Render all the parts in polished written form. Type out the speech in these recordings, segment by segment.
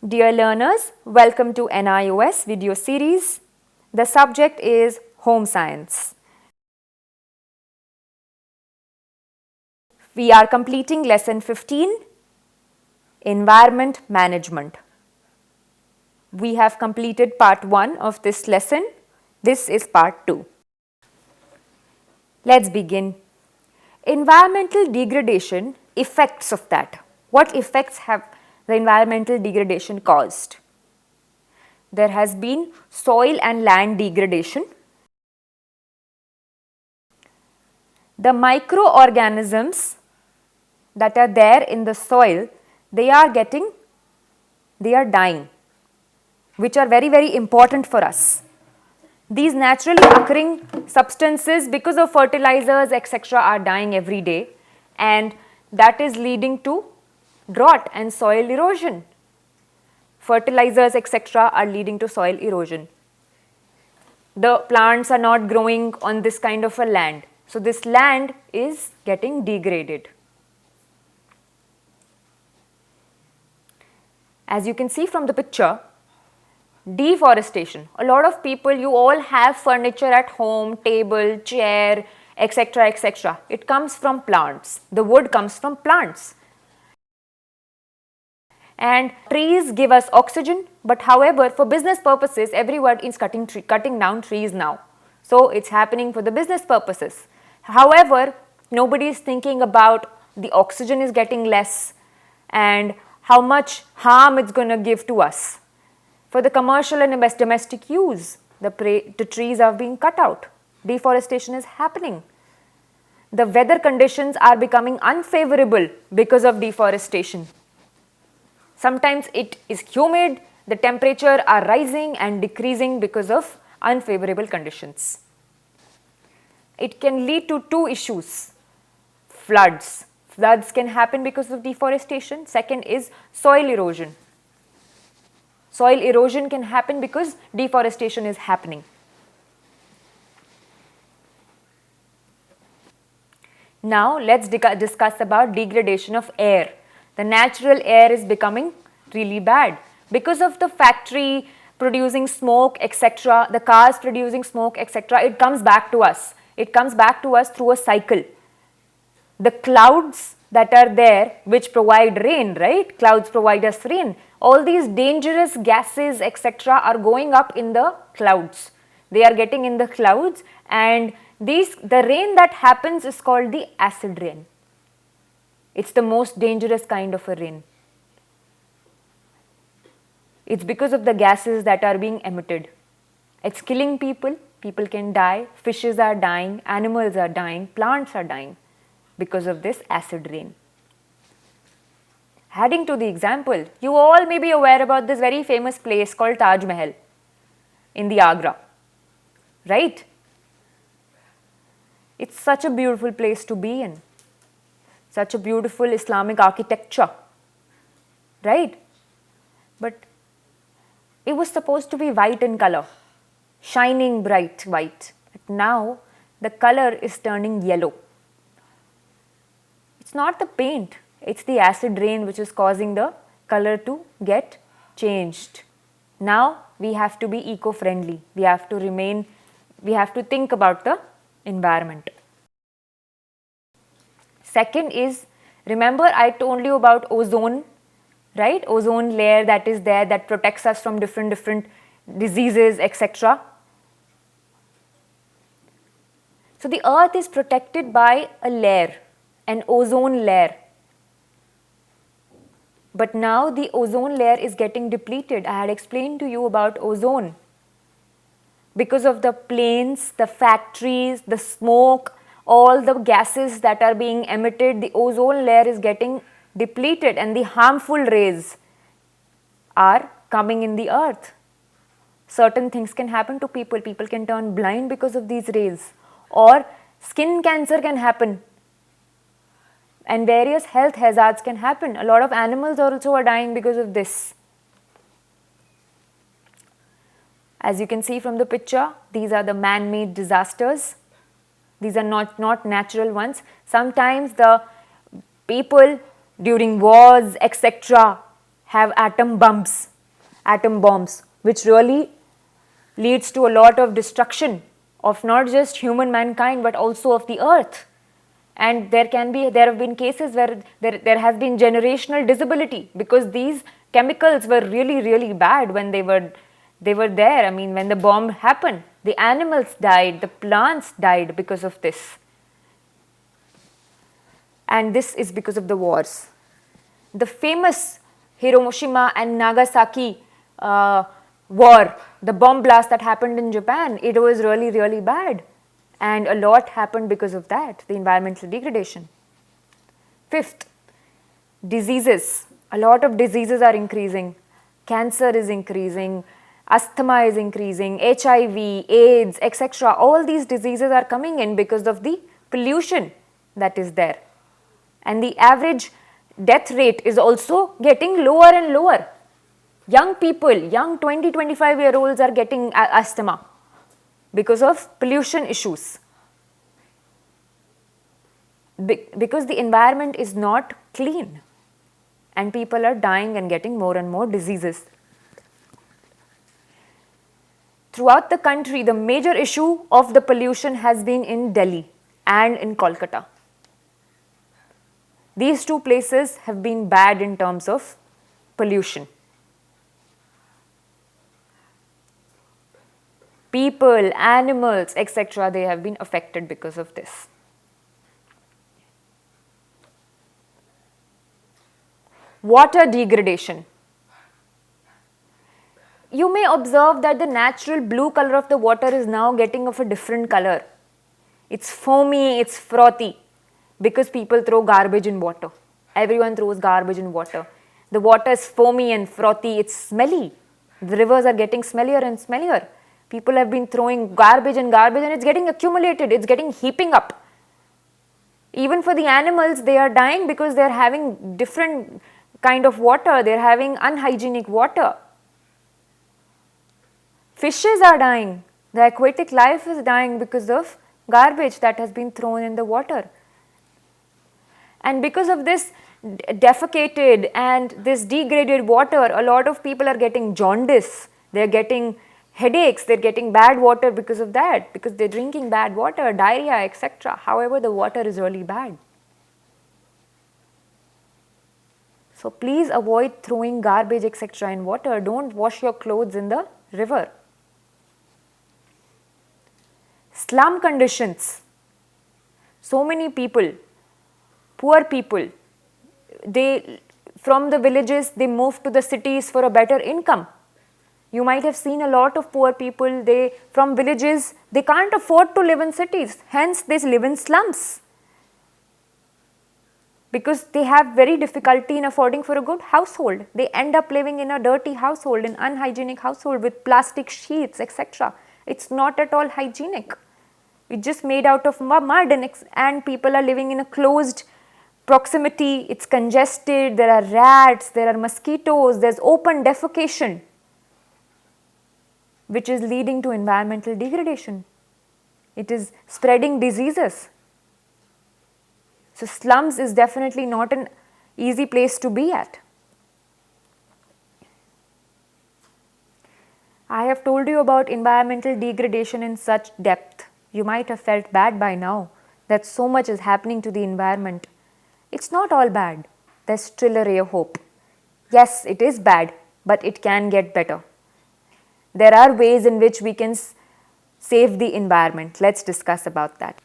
Dear learners, welcome to NIOS video series. The subject is Home Science. We are completing lesson 15, Environment Management. We have completed part 1 of this lesson. This is part 2. Let's begin. Environmental degradation, effects of that. What effects have the environmental degradation caused? There has been soil and land degradation. The microorganisms that are there in the soil, they are dying, which are very important for us. These naturally occurring substances, because of fertilizers etc., are dying every day, and that is leading to drought and soil erosion. Fertilizers etc. are leading to soil erosion. The plants are not growing on this kind of a land, so this land is getting degraded. As you can see from the picture, deforestation. A lot of people, you all have furniture at home, table, chair, etc. It comes from plants. The wood comes from plants. And trees give us oxygen, but however, for business purposes, everyone is cutting down trees now. So it's happening for the business purposes. However, nobody is thinking about the oxygen is getting less and how much harm it's going to give to us. For the commercial and domestic use, the trees are being cut out. Deforestation is happening. The weather conditions are becoming unfavorable because of deforestation. Sometimes it is humid, the temperature are rising and decreasing because of unfavorable conditions. It can lead to two issues. Floods. Floods can happen because of deforestation. Second is soil erosion. Soil erosion can happen because deforestation is happening. Now let's discuss about degradation of air. The natural air is becoming really bad because of the factory producing smoke etc., the cars producing smoke etc. It comes back to us. It comes back to us through a cycle. The clouds that are there which provide rain, right? Clouds provide us rain. All these dangerous gases etc. are going up in the clouds. They are getting in the clouds, and the rain that happens is called the acid rain. It's the most dangerous kind of a rain. It's because of the gases that are being emitted. It's killing people. People can die. Fishes are dying. Animals are dying. Plants are dying because of this acid rain. Adding to the example, you all may be aware about this very famous place called Taj Mahal in the Agra, right? It's such a beautiful place to be in. Such a beautiful Islamic architecture, right? But it was supposed to be white in color, shining bright white. But now the color is turning yellow. It's not the paint, it's the acid rain which is causing the color to get changed. Now we have to be eco-friendly. We have to think about the environment. Second is, remember I told you about ozone, right? Ozone layer that is there that protects us from different diseases etc. So the earth is protected by a layer, an ozone layer. But now the ozone layer is getting depleted. I had explained to you about ozone. Because of the planes, the factories, the smoke, all the gases that are being emitted, the ozone layer is getting depleted and the harmful rays are coming in the earth. Certain things can happen to people. People can turn blind because of these rays, or skin cancer can happen, and various health hazards can happen. A lot of animals also are dying because of this. As you can see from the picture, these are the man-made disasters. These are not natural ones. Sometimes the people during wars etc. have atom bombs, which really leads to a lot of destruction of not just human mankind but also of the earth. And there have been cases where there has been generational disability because these chemicals were really bad when they were there. I mean, when the bomb happened, the animals died, the plants died because of this. And this is because of the wars. The famous Hiroshima and Nagasaki war, the bomb blast that happened in Japan, it was really bad. And a lot happened because of that, the environmental degradation. Fifth, diseases. A lot of diseases are increasing. Cancer is increasing, asthma is increasing, HIV, AIDS, etc. All these diseases are coming in because of the pollution that is there. And the average death rate is also getting lower and lower. Young people, young 20-25-year-olds are getting asthma because of pollution issues. Because the environment is not clean and people are dying and getting more and more diseases. Throughout the country, the major issue of the pollution has been in Delhi and in Kolkata. These two places have been bad in terms of pollution. People, animals, etc., they have been affected because of this. Water degradation. You may observe that the natural blue color of the water is now getting of a different color. It's foamy, it's frothy because people throw garbage in water. Everyone throws garbage in water. The water is foamy and frothy, it's smelly. The rivers are getting smellier and smellier. People have been throwing garbage and it's getting accumulated, it's getting heaping up. Even for the animals, they are dying because they are having different kind of water, they are having unhygienic water. Fishes are dying, the aquatic life is dying because of garbage that has been thrown in the water. And because of this defecated and this degraded water, a lot of people are getting jaundice, they are getting headaches, they are getting bad water because of that, because they are drinking bad water, diarrhea, etc. However, the water is really bad. So please avoid throwing garbage, etc. in water. Don't wash your clothes in the river. Slum conditions. So many people, poor people, from the villages, they move to the cities for a better income. You might have seen a lot of poor people, from villages, they can't afford to live in cities, hence they live in slums. Because they have very difficulty in affording for a good household. They end up living in a dirty household, an unhygienic household with plastic sheets, etc. It's not at all hygienic. It's just made out of mud and people are living in a closed proximity, it's congested, there are rats, there are mosquitoes, there's open defecation, which is leading to environmental degradation. It is spreading diseases. So slums is definitely not an easy place to be at. I have told you about environmental degradation in such depth. You might have felt bad by now that so much is happening to the environment. It's not all bad. There's still a ray of hope. Yes, it is bad, but it can get better. There are ways in which we can save the environment. Let's discuss about that.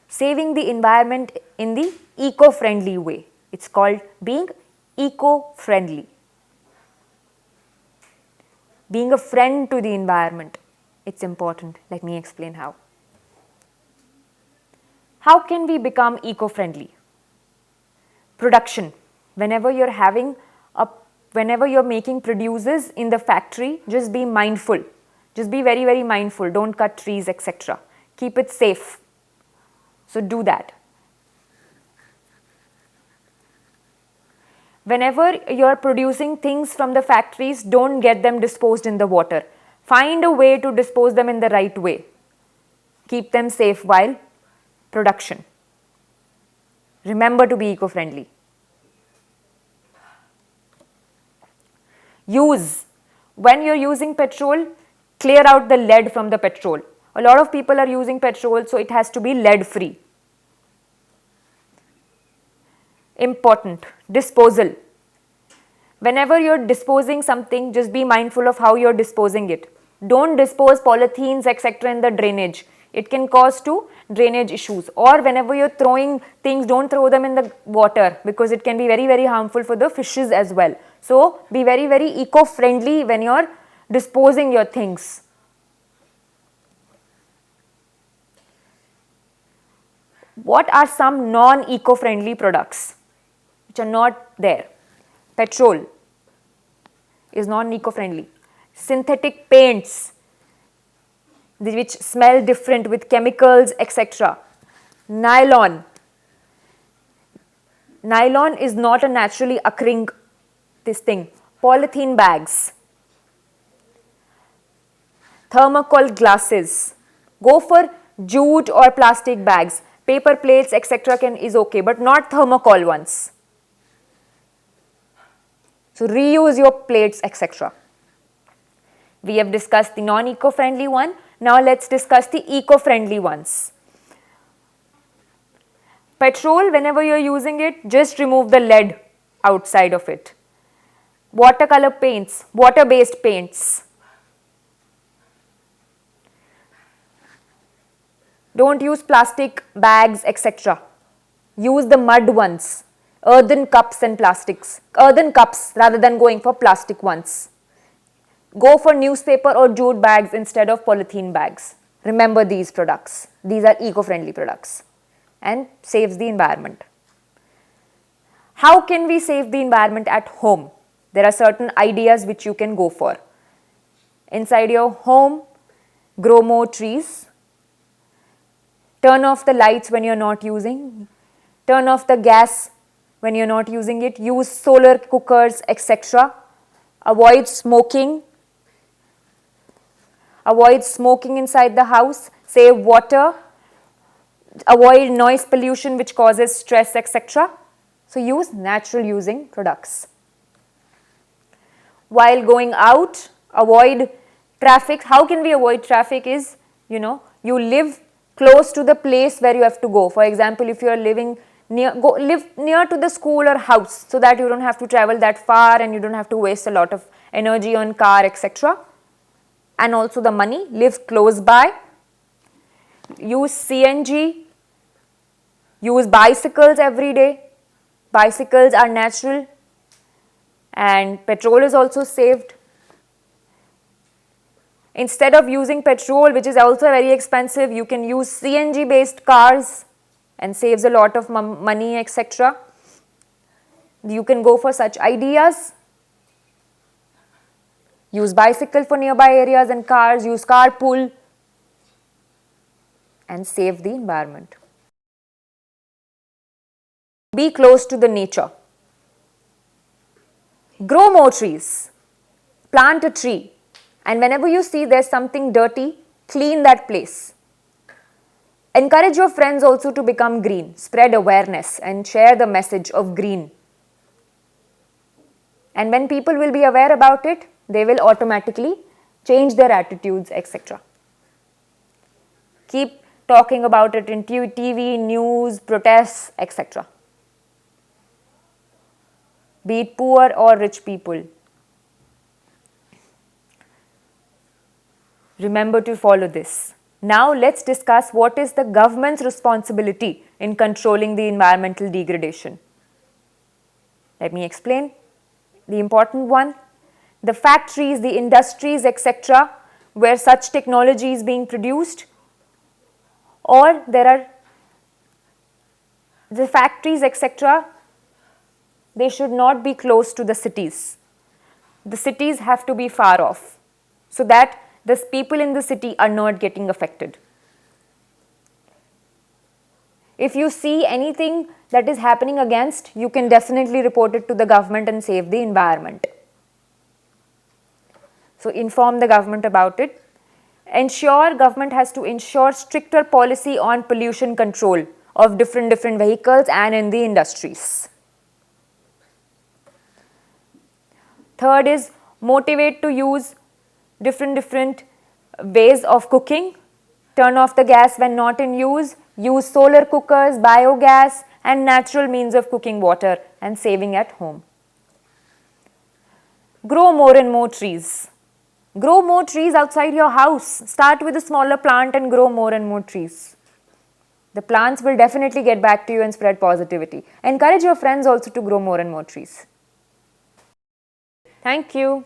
Saving the environment in the eco-friendly way. It's called being eco-friendly. Being a friend to the environment. It's important. Let me explain how. How can we become eco-friendly? Production. Whenever you're making produces in the factory, just be mindful. Just be very mindful. Don't cut trees, etc. Keep it safe. So do that. Whenever you're producing things from the factories, don't get them disposed in the water. Find a way to dispose them in the right way. Keep them safe while production. Remember to be eco-friendly. When you're using petrol, clear out the lead from the petrol. A lot of people are using petrol, so it has to be lead free. Important. Disposal. Whenever you're disposing something, just be mindful of how you're disposing it. Don't dispose polythenes, etc. in the drainage. It can cause to drainage issues. Or whenever you're throwing things, don't throw them in the water, because it can be very, very harmful for the fishes as well. So be very, very eco-friendly when you're disposing your things. What are some non-eco-friendly products which are not there? Petrol is non-eco-friendly. Synthetic paints which smell different with chemicals, etc. Nylon. Nylon is not a naturally occurring thing. Polythene bags. Thermocol glasses. Go for jute or plastic bags. Paper plates, etc. is okay, but not thermocol ones. So reuse your plates, etc. We have discussed the non-eco-friendly one. Now let's discuss the eco-friendly ones. Petrol, whenever you're using it, just remove the lead outside of it. Watercolor paints, water-based paints. Don't use plastic bags, etc. Use the mud ones, earthen cups and plastics. Earthen cups rather than going for plastic ones. Go for newspaper or jute bags instead of polythene bags. Remember these products. These are eco-friendly products and saves the environment. How can we save the environment at home? There are certain ideas which you can go for. Inside your home, grow more trees. Turn off the lights when you're not using. Turn off the gas when you're not using it. Use solar cookers, etc. Avoid smoking. Avoid smoking inside the house. Save water. Avoid noise pollution which causes stress, etc. So use natural using products. While going out, avoid traffic. How can we avoid traffic is, you live close to the place where you have to go. For example, if you are living live near to the school or house, so that you don't have to travel that far and you don't have to waste a lot of energy on car, etc. And also the money. Live close by. Use CNG. Use bicycles every day. Bicycles are natural and petrol is also saved. Instead of using petrol, which is also very expensive, you can use CNG based cars and saves a lot of money, etc. You can go for such ideas. Use bicycle for nearby areas and cars, use carpool and save the environment. Be close to the nature. Grow more trees. Plant a tree. And whenever you see there's something dirty, clean that place. Encourage your friends also to become green. Spread awareness and share the message of green. And when people will be aware about it, they will automatically change their attitudes, etc. Keep talking about it in TV, news, protests, etc. Be it poor or rich people. Remember to follow this. Now let's discuss what is the government's responsibility in controlling the environmental degradation. Let me explain. The important one, the factories, the industries, etc., where such technology is being produced, or there are the factories, etc., they should not be close to the cities. The cities have to be far off so that the people in the city are not getting affected. If you see anything that is happening against, you can definitely report it to the government and save the environment. So inform the government about it. Government has to ensure stricter policy on pollution control of different vehicles and in the industries. Third is Motivate to use different ways of cooking. Turn off the gas when not in use. Use solar cookers, biogas and natural means of cooking water and saving at home. Grow more and more trees. Grow more trees outside your house. Start with a smaller plant and grow more and more trees. The plants will definitely get back to you and spread positivity. Encourage your friends also to grow more and more trees. Thank you.